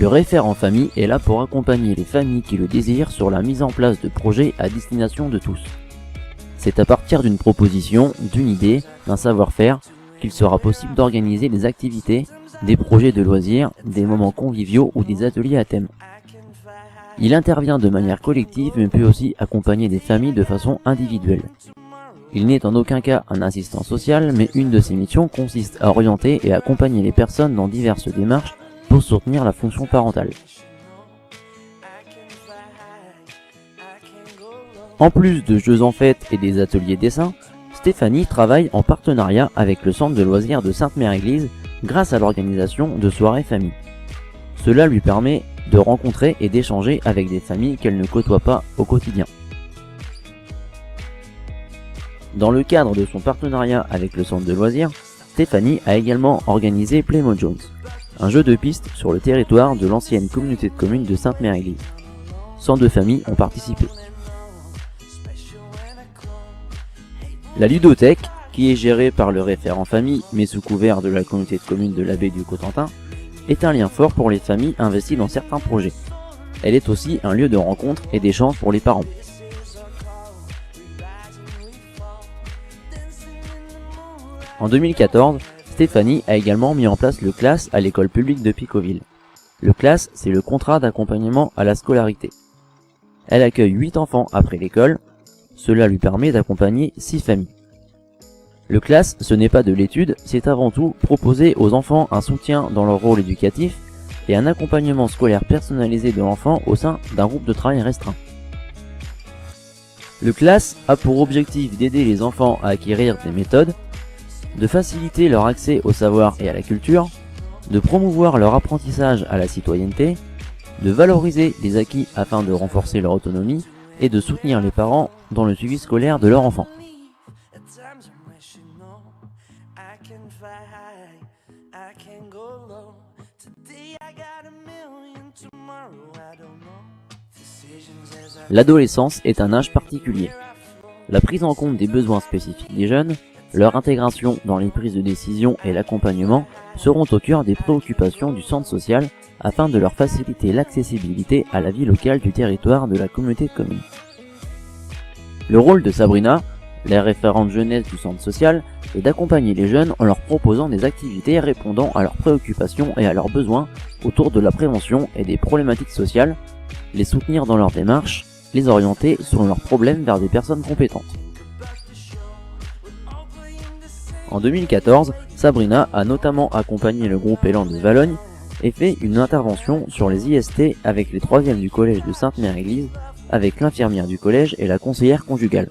Le référent famille est là pour accompagner les familles qui le désirent sur la mise en place de projets à destination de tous. C'est à partir d'une proposition, d'une idée, d'un savoir-faire qu'il sera possible d'organiser des activités, des projets de loisirs, des moments conviviaux ou des ateliers à thème. Il intervient de manière collective mais peut aussi accompagner des familles de façon individuelle. Il n'est en aucun cas un assistant social, mais une de ses missions consiste à orienter et accompagner les personnes dans diverses démarches pour soutenir la fonction parentale. En plus de jeux en fête et des ateliers dessin, Stéphanie travaille en partenariat avec le centre de loisirs de Sainte-Mère-Église grâce à l'organisation de soirées famille. Cela lui permet de rencontrer et d'échanger avec des familles qu'elle ne côtoie pas au quotidien. Dans le cadre de son partenariat avec le centre de loisirs, Stéphanie a également organisé Playmo Jones, un jeu de piste sur le territoire de l'ancienne communauté de communes de Sainte-Mère-Église. 102 familles ont participé. La ludothèque, qui est gérée par le référent famille mais sous couvert de la communauté de communes de la baie du Cotentin, est un lien fort pour les familles investies dans certains projets. Elle est aussi un lieu de rencontre et d'échange pour les parents. En 2014, Stéphanie a également mis en place le CLAS à l'école publique de Picoville. Le CLAS, c'est le contrat d'accompagnement à la scolarité. Elle accueille 8 enfants après l'école. Cela lui permet d'accompagner 6 familles. Le CLAS, ce n'est pas de l'étude, c'est avant tout proposer aux enfants un soutien dans leur rôle éducatif et un accompagnement scolaire personnalisé de l'enfant au sein d'un groupe de travail restreint. Le CLAS a pour objectif d'aider les enfants à acquérir des méthodes, de faciliter leur accès au savoir et à la culture, de promouvoir leur apprentissage à la citoyenneté, de valoriser les acquis afin de renforcer leur autonomie et de soutenir les parents dans le suivi scolaire de leur enfant. L'adolescence est un âge particulier. La prise en compte des besoins spécifiques des jeunes, leur intégration dans les prises de décision et l'accompagnement seront au cœur des préoccupations du centre social afin de leur faciliter l'accessibilité à la vie locale du territoire de la communauté de communes. Le rôle de Sabrina, la référente jeunesse du centre social, est d'accompagner les jeunes en leur proposant des activités répondant à leurs préoccupations et à leurs besoins autour de la prévention et des problématiques sociales, les soutenir dans leur démarche, les orienter selon leurs problèmes vers des personnes compétentes. En 2014, Sabrina a notamment accompagné le groupe Élan de Valognes et fait une intervention sur les IST avec les 3e du collège de Sainte-Mère-Église, avec l'infirmière du collège et la conseillère conjugale.